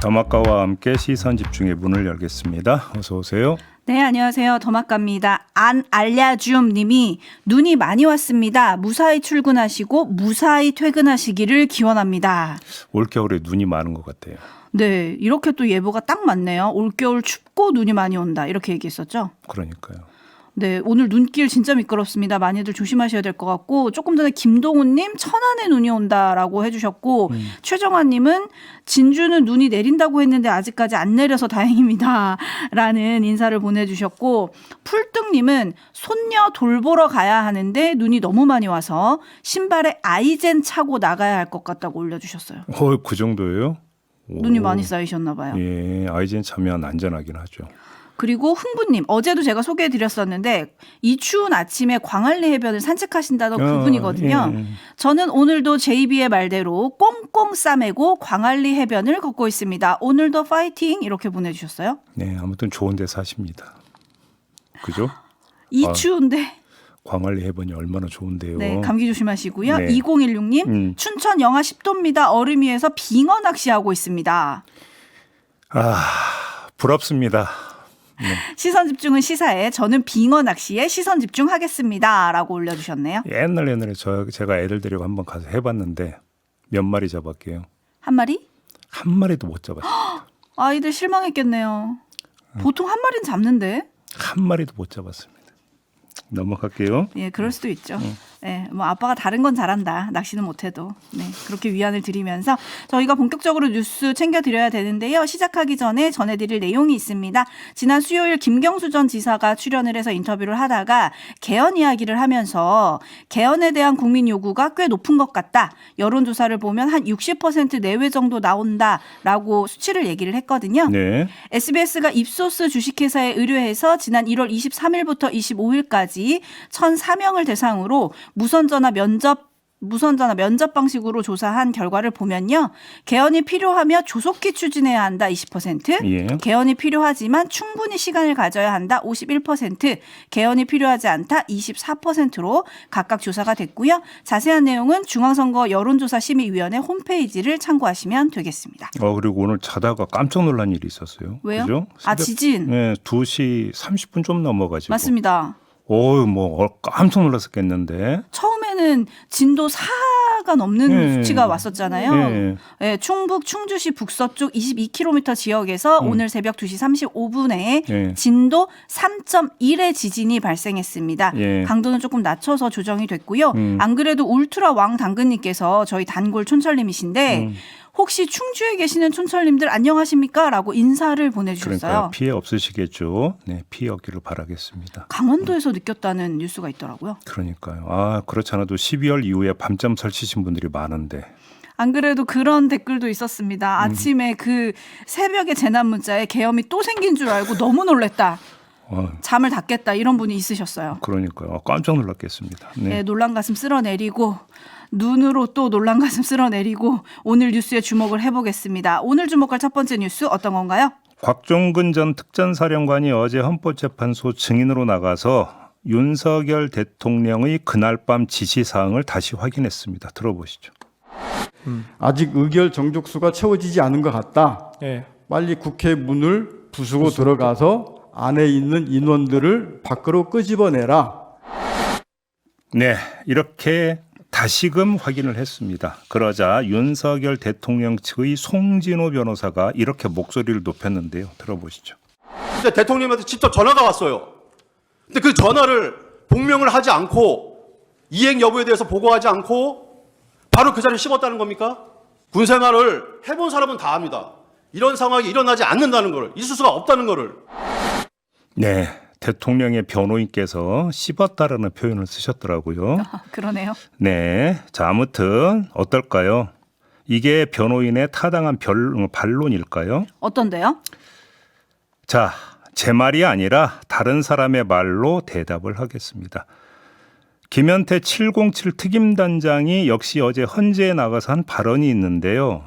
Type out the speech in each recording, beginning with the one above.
더마카와 함께 시선 집중의 문을 열겠습니다. 어서 오세요. 네, 안녕하세요. 더마카입니다. 안 알려줌 님이 눈이 많이 왔습니다. 무사히 출근하시고 무사히 퇴근하시기를 기원합니다. 올겨울에 눈이 많은 것 같아요. 네, 이렇게 또 예보가 딱 맞네요. 올겨울 춥고 눈이 많이 온다. 이렇게 얘기했었죠. 그러니까요. 네, 오늘 눈길 진짜 미끄럽습니다. 많이들 조심하셔야 될 것 같고, 조금 전에 김동훈님 천안에 눈이 온다라고 해주셨고, 최정환님은 진주는 눈이 내린다고 했는데 아직까지 안 내려서 다행입니다라는 인사를 보내주셨고, 풀등님은 손녀 돌보러 가야 하는데 눈이 너무 많이 와서 신발에 아이젠 차고 나가야 할 것 같다고 올려주셨어요. 그 정도예요? 눈이 많이 쌓이셨나 봐요. 예, 아이젠 차면 안전하긴 하죠. 그리고 흥부님, 어제도 제가 소개해드렸었는데 이 추운 아침에 광안리 해변을 산책하신다던 그분이거든요. 예. 저는 오늘도 JB의 말대로 꽁꽁 싸매고 광안리 해변을 걷고 있습니다. 오늘도 파이팅 이렇게 보내주셨어요. 네, 아무튼 좋은 데 사십니다. 그죠? 이 추운데. 광안리 해변이 얼마나 좋은데요. 네, 감기 조심하시고요. 네. 2016님, 춘천 영하 10도입니다. 얼음 위에서 빙어 낚시하고 있습니다. 부럽습니다. 네. 시선 집중은 시사에 저는 빙어 낚시에 시선 집중하겠습니다. 라고 올려주셨네요. 옛날에 제가 애들 데리고 한번 가서 해봤는데 몇 마리 잡았게요. 한 마리? 한 마리도 못 잡았습니다. 아이들 실망했겠네요. 보통 한 마리는 잡는데. 한 마리도 못 잡았습니다. 넘어갈게요. 예, 그럴 수도 있죠. 네, 뭐 아빠가 다른 건 잘한다. 낚시는 못해도. 네, 그렇게 위안을 드리면서 저희가 본격적으로 뉴스 챙겨드려야 되는데요. 시작하기 전에 전해드릴 내용이 있습니다. 지난 수요일 김경수 전 지사가 출연을 해서 인터뷰를 하다가 개헌 이야기를 하면서 개헌에 대한 국민 요구가 꽤 높은 것 같다. 여론조사를 보면 한 60% 내외 정도 나온다라고 수치를 얘기를 했거든요. 네. SBS가 입소스 주식회사에 의뢰해서 지난 1월 23일부터 25일까지 1,004명을 대상으로 무선전화 면접 방식으로 조사한 결과를 보면요. 개헌이 필요하며 조속히 추진해야 한다 20%, 예. 개헌이 필요하지만 충분히 시간을 가져야 한다 51%, 개헌이 필요하지 않다 24%로 각각 조사가 됐고요. 자세한 내용은 중앙선거 여론조사심의위원회 홈페이지를 참고하시면 되겠습니다. 그리고 오늘 자다가 깜짝 놀란 일이 있었어요. 왜요? 그죠? 지진. 네, 2시 30분 좀 넘어가지고. 맞습니다. 깜짝 놀랐었겠는데. 처음에는 진도 4가 넘는 수치가 왔었잖아요. 네, 충북 충주시 북서쪽 22km 지역에서 오늘 새벽 2시 35분에 진도 3.1의 지진이 발생했습니다. 강도는 조금 낮춰서 조정이 됐고요. 안 그래도 울트라 왕 당근님께서 저희 단골 촌철님이신데 혹시 충주에 계시는 촌철님들 안녕하십니까? 라고 인사를 보내주셨어요. 그러니까 피해 없으시겠죠. 네, 피해 없기를 바라겠습니다. 강원도에서 느꼈다는 뉴스가 있더라고요. 그러니까요. 그렇지 않아도 12월 이후에 밤잠 설치신 분들이 많은데. 안 그래도 그런 댓글도 있었습니다. 아침에 그 새벽에 재난 문자에 계엄이 또 생긴 줄 알고 너무 놀랬다. 잠을 닫겠다 이런 분이 있으셨어요. 그러니까요. 깜짝 놀랐겠습니다. 네, 놀란 가슴 쓸어내리고 눈으로 또 놀란 가슴 쓸어내리고 오늘 뉴스에 주목을 해보겠습니다. 오늘 주목할 첫 번째 뉴스 어떤 건가요? 곽종근 전 특전사령관이 어제 헌법재판소 증인으로 나가서 윤석열 대통령의 그날 밤 지시사항을 다시 확인했습니다. 들어보시죠. 아직 의결 정족수가 채워지지 않은 것 같다. 예. 빨리 국회 문을 부수고 들어가서 안에 있는 인원들을 밖으로 끄집어내라. 네, 이렇게 다시금 확인을 했습니다. 그러자 윤석열 대통령 측의 송진호 변호사가 이렇게 목소리를 높였는데요. 들어보시죠. 근데 대통령한테 직접 전화가 왔어요. 근데 그 전화를 복명을 하지 않고 이행 여부에 대해서 보고하지 않고 바로 그 자리에 씹었다는 겁니까? 군 생활을 해본 사람은 다 압니다. 이런 상황이 일어나지 않는다는 거를, 있을 수가 없다는 거를. 네, 대통령의 변호인께서 씹었다라는 표현을 쓰셨더라고요. 그러네요. 네, 자 아무튼 어떨까요? 이게 변호인의 타당한 반론일까요? 어떤데요? 자, 제 말이 아니라 다른 사람의 말로 대답을 하겠습니다. 김현태 707 특임단장이 역시 어제 헌재에 나가서 한 발언이 있는데요.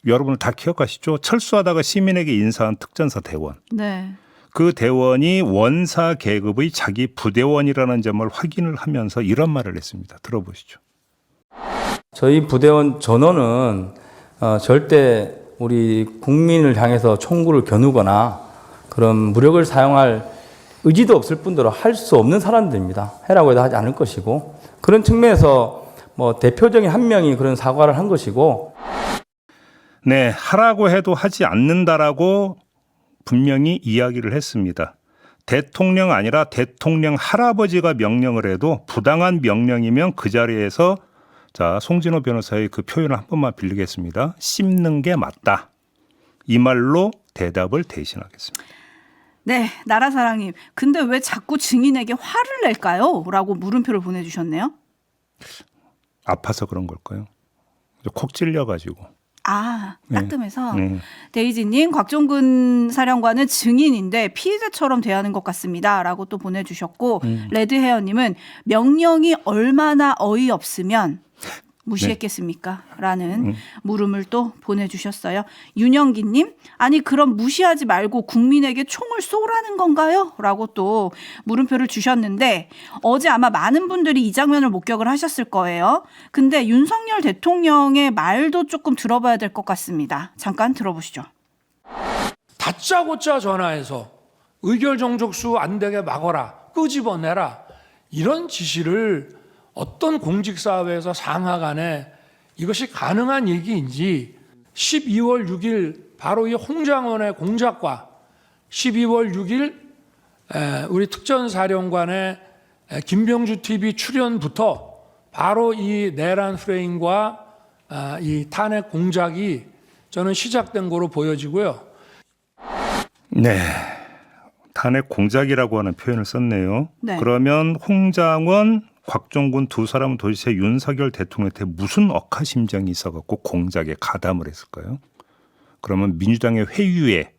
여러분들 다 기억하시죠? 철수하다가 시민에게 인사한 특전사 대원. 네. 그 대원이 원사 계급의 자기 부대원이라는 점을 확인을 하면서 이런 말을 했습니다. 들어보시죠. 저희 부대원 전원은 절대 우리 국민을 향해서 총구를 겨누거나 그런 무력을 사용할 의지도 없을 뿐더러 할 수 없는 사람들입니다. 해라고 해도 하지 않을 것이고, 그런 측면에서 뭐 대표적인 한 명이 그런 사과를 한 것이고. 네, 하라고 해도 하지 않는다라고 분명히 이야기를 했습니다. 대통령 아니라 대통령 할아버지가 명령을 해도 부당한 명령이면 그 자리에서, 자, 송진호 변호사의 그 표현을 한 번만 빌리겠습니다. 씹는 게 맞다. 이 말로 대답을 대신하겠습니다. 네, 나라사랑님. 근데 왜 자꾸 증인에게 화를 낼까요? 라고 물음표를 보내주셨네요. 아파서 그런 걸까요? 콕 찔려가지고. 아, 따끔해서. 네. 데이지님, 곽종근 사령관은 증인인데 피의자처럼 대하는 것 같습니다. 라고 또 보내주셨고, 레드헤어님은 명령이 얼마나 어이없으면 무시했겠습니까? 라는 물음을 또 보내주셨어요. 윤영기님, 아니 그럼 무시하지 말고 국민에게 총을 쏘라는 건가요? 라고 또 물음표를 주셨는데, 어제 아마 많은 분들이 이 장면을 목격을 하셨을 거예요. 근데 윤석열 대통령의 말도 조금 들어봐야 될 것 같습니다. 잠깐 들어보시죠. 다짜고짜 전화해서 의결 정족수 안 되게 막아라, 끄집어내라, 이런 지시를 어떤 공직사회에서 상하간에 이것이 가능한 얘기인지, 12월 6일 바로 이 홍장원의 공작과 12월 6일 우리 특전사령관의 김병주 TV 출연부터 바로 이 내란 프레임과 이 탄핵 공작이 저는 시작된 거로 보여지고요. 네. 탄핵 공작이라고 하는 표현을 썼네요. 네. 그러면 홍장원, 곽종근 두 사람은 도대체 윤석열 대통령한테 무슨 억하심정이 있어갖고 공작에 가담을 했을까요? 그러면 민주당의 회유에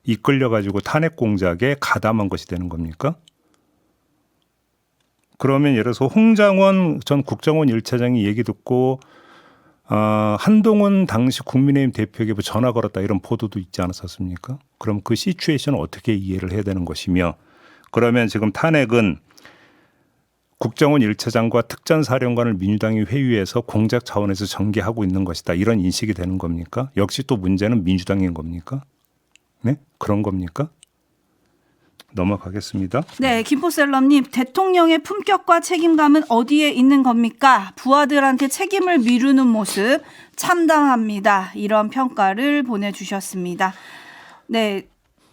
이끌려가지고 탄핵 공작에 가담한 것이 되는 겁니까? 그러면 예를 들어서 홍장원 전 국정원 1차장이 얘기 듣고 한동훈 당시 국민의힘 대표에게 전화 걸었다, 이런 보도도 있지 않았었습니까? 그럼 그 시츄에이션을 어떻게 이해를 해야 되는 것이며, 그러면 지금 탄핵은 국정원 1차장과 특전사령관을 민주당이 회유해서 공작 차원에서 전개하고 있는 것이다, 이런 인식이 되는 겁니까? 역시 또 문제는 민주당인 겁니까? 네? 그런 겁니까? 넘어가겠습니다. 네, 김포셀럽님, 대통령의 품격과 책임감은 어디에 있는 겁니까? 부하들한테 책임을 미루는 모습 참담합니다. 이런 평가를 보내주셨습니다. 네,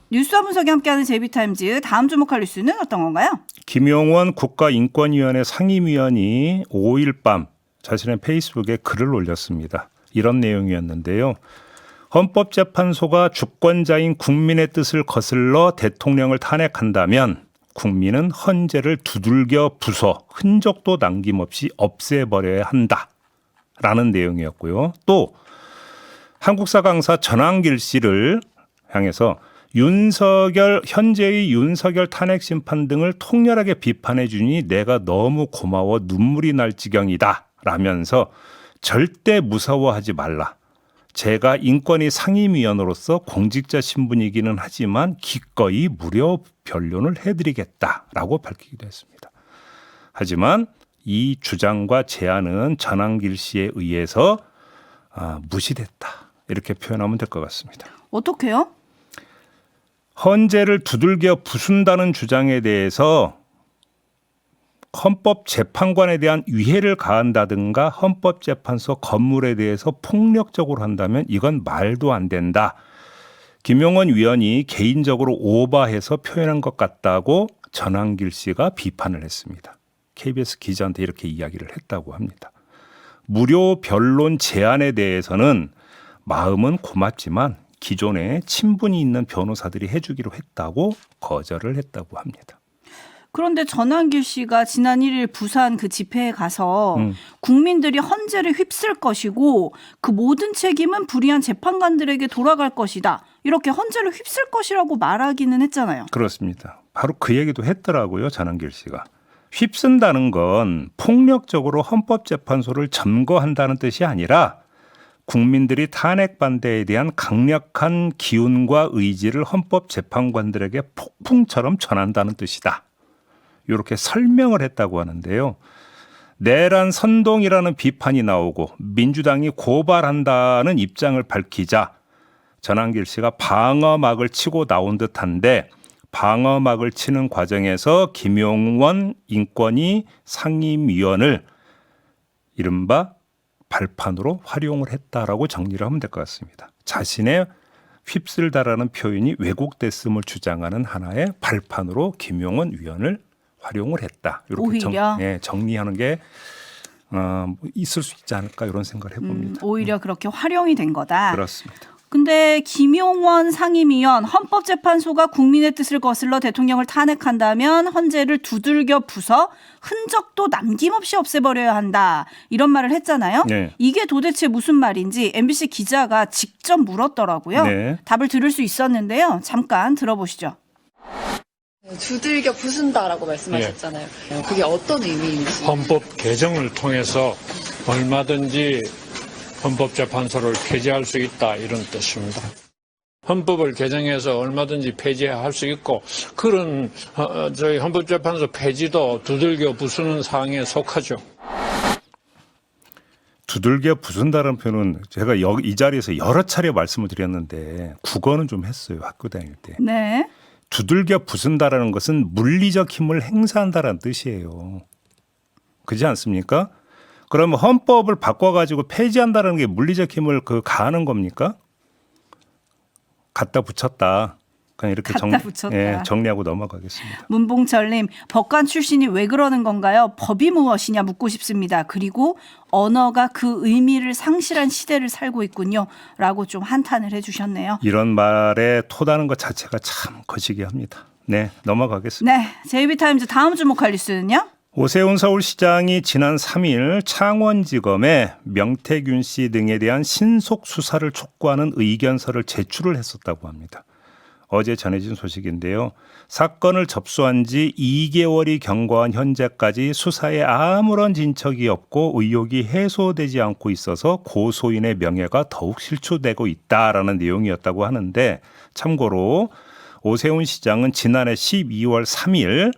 뉴스와 분석이 함께하는 제이비타임즈, 다음 주목할 뉴스는 어떤 건가요? 김용원 국가인권위원회 상임위원이 5일 밤 자신의 페이스북에 글을 올렸습니다. 이런 내용이었는데요. 헌법재판소가 주권자인 국민의 뜻을 거슬러 대통령을 탄핵한다면 국민은 헌재를 두들겨 부숴 흔적도 남김없이 없애버려야 한다라는 내용이었고요. 또 한국사 강사 전한길 씨를 향해서 현재의 윤석열 탄핵 심판 등을 통렬하게 비판해 주니 내가 너무 고마워 눈물이 날 지경이다 라면서 절대 무서워하지 말라. 제가 인권위 상임위원으로서 공직자 신분이기는 하지만 기꺼이 무료 변론을 해드리겠다라고 밝히기도 했습니다. 하지만 이 주장과 제안은 전한길 씨에 의해서 무시됐다, 이렇게 표현하면 될 것 같습니다. 어떻게요? 헌재를 두들겨 부순다는 주장에 대해서 헌법재판관에 대한 위해를 가한다든가 헌법재판소 건물에 대해서 폭력적으로 한다면 이건 말도 안 된다. 김용원 위원이 개인적으로 오버해서 표현한 것 같다고 전한길 씨가 비판을 했습니다. KBS 기자한테 이렇게 이야기를 했다고 합니다. 무료 변론 제안에 대해서는 마음은 고맙지만 기존에 친분이 있는 변호사들이 해주기로 했다고 거절을 했다고 합니다. 그런데 전한길 씨가 지난 1일 부산 그 집회에 가서 국민들이 헌재를 휩쓸 것이고 그 모든 책임은 불의한 재판관들에게 돌아갈 것이다, 이렇게 헌재를 휩쓸 것이라고 말하기는 했잖아요. 그렇습니다. 바로 그 얘기도 했더라고요, 전한길 씨가. 휩쓴다는 건 폭력적으로 헌법재판소를 점거한다는 뜻이 아니라 국민들이 탄핵 반대에 대한 강력한 기운과 의지를 헌법재판관들에게 폭풍처럼 전한다는 뜻이다, 이렇게 설명을 했다고 하는데요. 내란 선동이라는 비판이 나오고 민주당이 고발한다는 입장을 밝히자 전한길 씨가 방어막을 치고 나온 듯한데 방어막을 치는 과정에서 김용원 인권위 상임위원을 이른바 발판으로 활용을 했다라고 정리를 하면 될 것 같습니다. 자신의 휩쓸다라는 표현이 왜곡됐음을 주장하는 하나의 발판으로 김용원 위원을 활용을 했다. 이렇게 오히려? 정리하는 게 있을 수 있지 않을까 이런 생각을 해봅니다. 오히려 그렇게 활용이 된 거다. 그렇습니다. 근데 김용원 상임위원 헌법재판소가 국민의 뜻을 거슬러 대통령을 탄핵한다면 헌재를 두들겨 부숴 흔적도 남김없이 없애버려야 한다. 이런 말을 했잖아요. 네. 이게 도대체 무슨 말인지 MBC 기자가 직접 물었더라고요. 네. 답을 들을 수 있었는데요. 잠깐 들어보시죠. 두들겨 부순다라고 말씀하셨잖아요. 그게 어떤 의미인지. 헌법 개정을 통해서 얼마든지 헌법재판소를 폐지할 수 있다 이런 뜻입니다. 헌법을 개정해서 얼마든지 폐지할 수 있고 그런 저희 헌법재판소 폐지도 두들겨 부수는 사항에 속하죠. 두들겨 부순다는 표현은 제가 이 자리에서 여러 차례 말씀을 드렸는데 국어는 좀 했어요. 학교 다닐 때. 네. 두들겨 부순다라는 것은 물리적 힘을 행사한다라는 뜻이에요. 그렇지 않습니까? 그러면 헌법을 바꿔가지고 폐지한다는 게 물리적 힘을 가하는 겁니까? 갖다 붙였다. 그냥 이렇게 갖다 붙였다. 정리하고 넘어가겠습니다. 문봉철님, 법관 출신이 왜 그러는 건가요? 법이 무엇이냐 묻고 싶습니다. 그리고 언어가 그 의미를 상실한 시대를 살고 있군요. 라고 좀 한탄을 해주셨네요. 이런 말에 토다는 것 자체가 참 거시기 합니다. 네, 넘어가겠습니다. 네, JB타임즈 다음 주목할 뉴스는요? 오세훈 서울시장이 지난 3일 창원지검에 명태균 씨 등에 대한 신속 수사를 촉구하는 의견서를 제출을 했었다고 합니다. 어제 전해진 소식인데요. 사건을 접수한 지 2개월이 경과한 현재까지 수사에 아무런 진척이 없고 의혹이 해소되지 않고 있어서 고소인의 명예가 더욱 실추되고 있다라는 내용이었다고 하는데 참고로 오세훈 시장은 지난해 12월 3일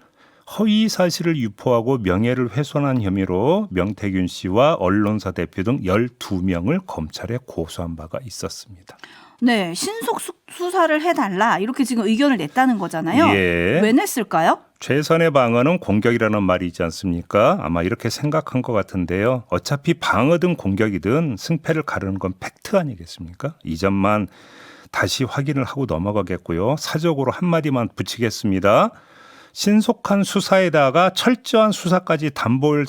허위 사실을 유포하고 명예를 훼손한 혐의로 명태균 씨와 언론사 대표 등 12명을 검찰에 고소한 바가 있었습니다. 네, 신속 수사를 해달라 이렇게 지금 의견을 냈다는 거잖아요. 예. 왜 냈을까요? 최선의 방어는 공격이라는 말이 있지 않습니까? 아마 이렇게 생각한 것 같은데요. 어차피 방어든 공격이든 승패를 가르는 건 팩트 아니겠습니까? 이 점만 다시 확인을 하고 넘어가겠고요. 사적으로 한마디만 붙이겠습니다. 신속한 수사에다가 철저한 수사까지 담보할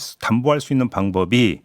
수 있는 방법이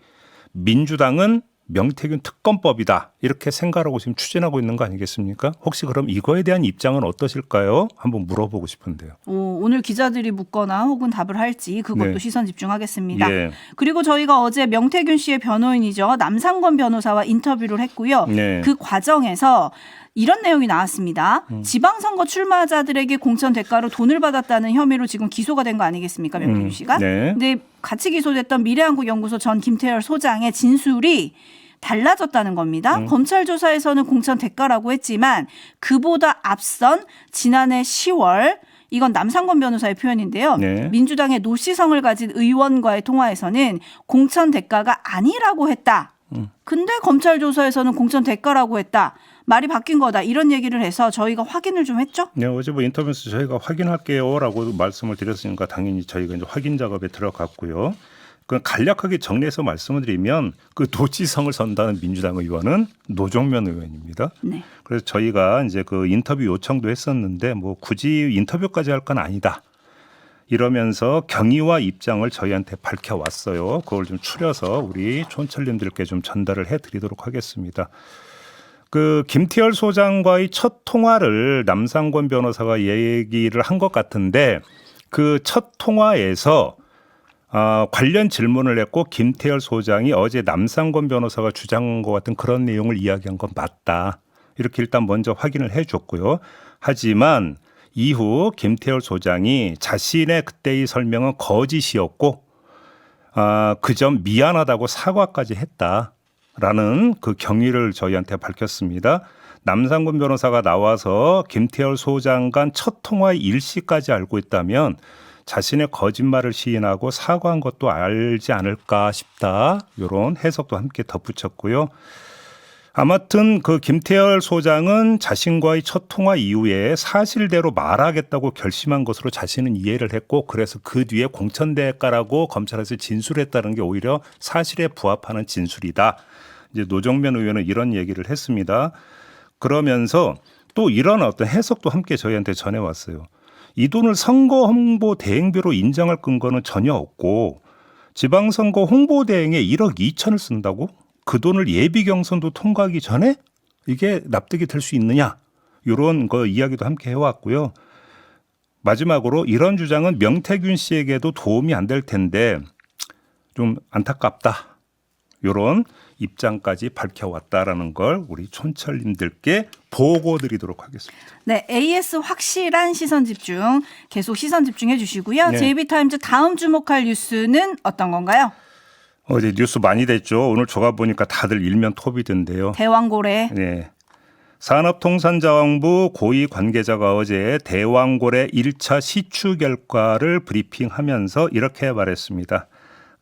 민주당은 명태균 특검법이다. 이렇게 생각하고 지금 추진하고 있는 거 아니겠습니까? 혹시 그럼 이거에 대한 입장은 어떠실까요? 한번 물어보고 싶은데요. 오늘 기자들이 묻거나 혹은 답을 할지 그것도 네. 시선 집중하겠습니다. 예. 그리고 저희가 어제 명태균 씨의 변호인이죠. 남상권 변호사와 인터뷰를 했고요. 네. 그 과정에서 이런 내용이 나왔습니다. 지방선거 출마자들에게 공천 대가로 돈을 받았다는 혐의로 지금 기소가 된 거 아니겠습니까? 명태균 씨가. 네. 근데 같이 기소됐던 미래한국연구소 전 김태열 소장의 진술이 달라졌다는 겁니다. 검찰 조사에서는 공천 대가라고 했지만 그보다 앞선 지난해 10월 이건 남상권 변호사의 표현인데요. 네. 민주당의 노시성을 가진 의원과의 통화에서는 공천 대가가 아니라고 했다. 근데 검찰 조사에서는 공천 대가라고 했다. 말이 바뀐 거다. 이런 얘기를 해서 저희가 확인을 좀 했죠. 네, 어제 인터뷰에서 저희가 확인할게요라고 말씀을 드렸으니까 당연히 저희가 이제 확인 작업에 들어갔고요. 그 간략하게 정리해서 말씀을 드리면 그 도지성을 선다는 민주당 의원은 노종면 의원입니다. 네. 그래서 저희가 이제 그 인터뷰 요청도 했었는데 뭐 굳이 인터뷰까지 할 건 아니다. 이러면서 경위와 입장을 저희한테 밝혀왔어요. 그걸 좀 추려서 우리 촌철님들께 좀 전달을 해드리도록 하겠습니다. 그 김태열 소장과의 첫 통화를 남상권 변호사가 얘기를 한 것 같은데 그 첫 통화에서 관련 질문을 했고 김태열 소장이 어제 남상권 변호사가 주장한 것 같은 그런 내용을 이야기한 건 맞다. 이렇게 일단 먼저 확인을 해줬고요. 하지만 이후 김태열 소장이 자신의 그때의 설명은 거짓이었고 그 점 미안하다고 사과까지 했다라는 그 경위를 저희한테 밝혔습니다. 남상권 변호사가 나와서 김태열 소장 간 첫 통화의 일시까지 알고 있다면 자신의 거짓말을 시인하고 사과한 것도 알지 않을까 싶다. 이런 해석도 함께 덧붙였고요. 아무튼 그 김태열 소장은 자신과의 첫 통화 이후에 사실대로 말하겠다고 결심한 것으로 자신은 이해를 했고 그래서 그 뒤에 공천대가라고 검찰에서 진술했다는 게 오히려 사실에 부합하는 진술이다. 이제 노정면 의원은 이런 얘기를 했습니다. 그러면서 또 이런 어떤 해석도 함께 저희한테 전해왔어요. 이 돈을 선거 홍보 대행비로 인정할 근거는 전혀 없고 지방선거 홍보 대행에 1억 2천을 쓴다고? 그 돈을 예비 경선도 통과하기 전에 이게 납득이 될 수 있느냐? 이런 거 이야기도 함께 해왔고요. 마지막으로 이런 주장은 명태균 씨에게도 도움이 안 될 텐데 좀 안타깝다. 이런 입장까지 밝혀왔다라는 걸 우리 촌철님들께 보고드리도록 하겠습니다. 네, AS 확실한 시선 집중 계속 시선 집중해 주시고요. 네. JB타임즈 다음 주목할 뉴스는 어떤 건가요? 어제 뉴스 많이 됐죠. 오늘 조가 보니까 다들 일면 톱이던데요. 대왕고래. 네. 산업통상자원부 고위 관계자가 어제 대왕고래 1차 시추 결과를 브리핑하면서 이렇게 말했습니다.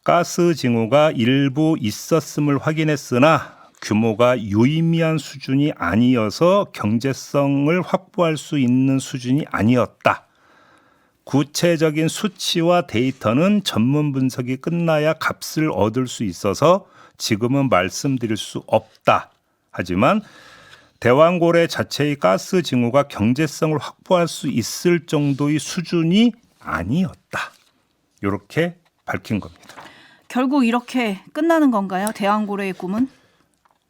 가스 징후가 일부 있었음을 확인했으나 규모가 유의미한 수준이 아니어서 경제성을 확보할 수 있는 수준이 아니었다. 구체적인 수치와 데이터는 전문 분석이 끝나야 값을 얻을 수 있어서 지금은 말씀드릴 수 없다. 하지만 대왕고래 자체의 가스 징후가 경제성을 확보할 수 있을 정도의 수준이 아니었다. 이렇게 밝힌 겁니다. 결국 이렇게 끝나는 건가요? 대왕고래의 꿈은?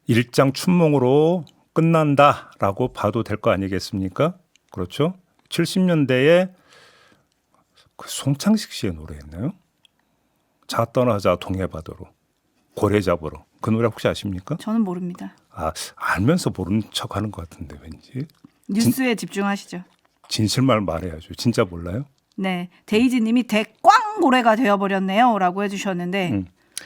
일장춘몽으로 끝난다라고 봐도 될 거 아니겠습니까? 그렇죠? 70년대에 그 송창식 씨의 노래였나요? 자 떠나자 동해바다로 고래 잡으러. 그 노래 혹시 아십니까? 저는 모릅니다. 아, 알면서 모르는 척하는 것 같은데 왠지. 뉴스에 집중하시죠. 진실만 말해야죠. 진짜 몰라요? 네, 데이지님이 대꽝고래가 되어버렸네요 라고 해주셨는데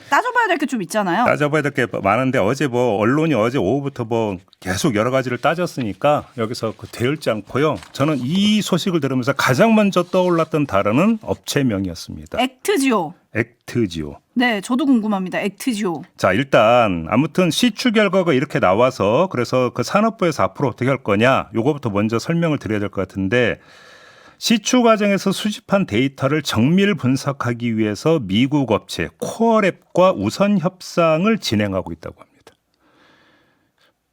따져봐야 될 게 좀 있잖아요. 따져봐야 될 게 많은데 어제 뭐 언론이 어제 오후부터 뭐 계속 여러 가지를 따졌으니까 여기서 그 되을지 않고요. 저는 이 소식을 들으면서 가장 먼저 떠올랐던 단어는 업체명이었습니다. 액트지오. 액트지오. 네, 저도 궁금합니다. 액트지오. 자, 일단 아무튼 시추 결과가 이렇게 나와서 그래서 그 산업부에서 앞으로 어떻게 할 거냐 요거부터 먼저 설명을 드려야 될 것 같은데 시추 과정에서 수집한 데이터를 정밀 분석하기 위해서 미국 업체 코어랩과 우선 협상을 진행하고 있다고 합니다.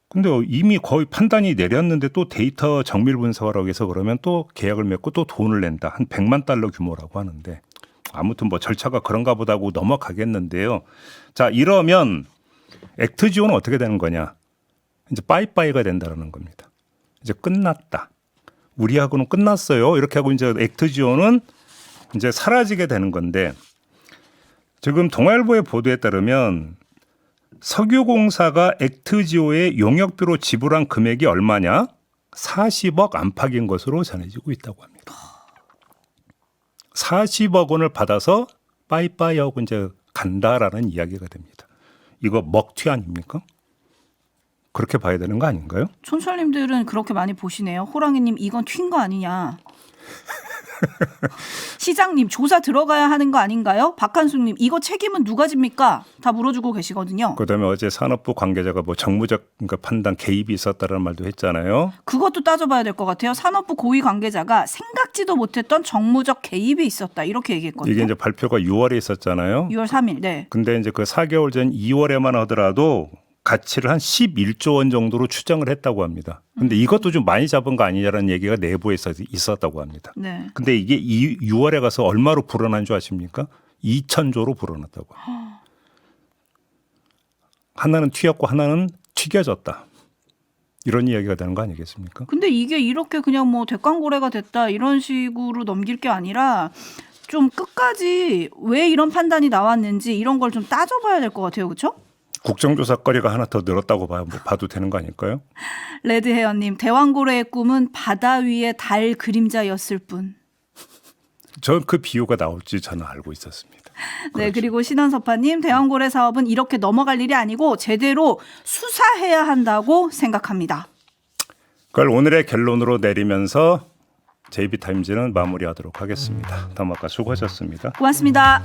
근데 이미 거의 판단이 내렸는데 또 데이터 정밀 분석하라고 해서 그러면 또 계약을 맺고 또 돈을 낸다. 한 100만 달러 규모라고 하는데 아무튼 뭐 절차가 그런가 보다 하고 넘어가겠는데요. 자, 이러면 액트지오는 어떻게 되는 거냐? 이제 빠이빠이가 된다는 겁니다. 이제 끝났다. 우리하고는 끝났어요. 이렇게 하고 이제 액트지오는 이제 사라지게 되는 건데 지금 동아일보의 보도에 따르면 석유공사가 액트지오의 용역비로 지불한 금액이 얼마냐? 40억 안팎인 것으로 전해지고 있다고 합니다. 40억 원을 받아서 빠이빠이 하고 이제 간다라는 이야기가 됩니다. 이거 먹튀 아닙니까? 그렇게 봐야 되는 거 아닌가요? 촌철님들은 그렇게 많이 보시네요. 호랑이님 이건 튄 거 아니냐. 시장님 조사 들어가야 하는 거 아닌가요? 박한숙님 이거 책임은 누가 집니까? 다 물어주고 계시거든요. 그다음에 어제 산업부 관계자가 뭐 정무적 판단 개입이 있었다는 말도 했잖아요. 그것도 따져봐야 될 것 같아요. 산업부 고위 관계자가 생각지도 못했던 정무적 개입이 있었다 이렇게 얘기했거든요. 이게 이제 발표가 6월에 있었잖아요. 6월 3일. 네. 근데 이제 그 4개월 전 2월에만 하더라도 가치를 한 11조 원 정도로 추정을 했다고 합니다. 근데 이것도 좀 많이 잡은 거 아니냐라는 얘기가 내부에서 있었다고 합니다. 네. 근데 이게 6월에 가서 얼마로 불어난 줄 아십니까? 2,000조로 불어났다고 합니다. 하나는 튀었고 하나는 튀겨졌다. 이런 이야기가 되는 거 아니겠습니까? 근데 이게 이렇게 그냥 뭐 대광고래가 됐다 이런 식으로 넘길 게 아니라 좀 끝까지 왜 이런 판단이 나왔는지 이런 걸 좀 따져봐야 될 것 같아요. 그렇죠? 국정조사거리가 하나 더 늘었다고 봐도 되는 거 아닐까요? 레드헤어님 대왕고래의 꿈은 바다 위의 달 그림자였을 뿐. 전 그 비유가 나올지 저는 알고 있었습니다. 네, 그리고 신원서파님 대왕고래 사업은 이렇게 넘어갈 일이 아니고 제대로 수사해야 한다고 생각합니다. 그걸 오늘의 결론으로 내리면서 JB타임즈는 마무리하도록 하겠습니다. 담화가 수고하셨습니다. 고맙습니다.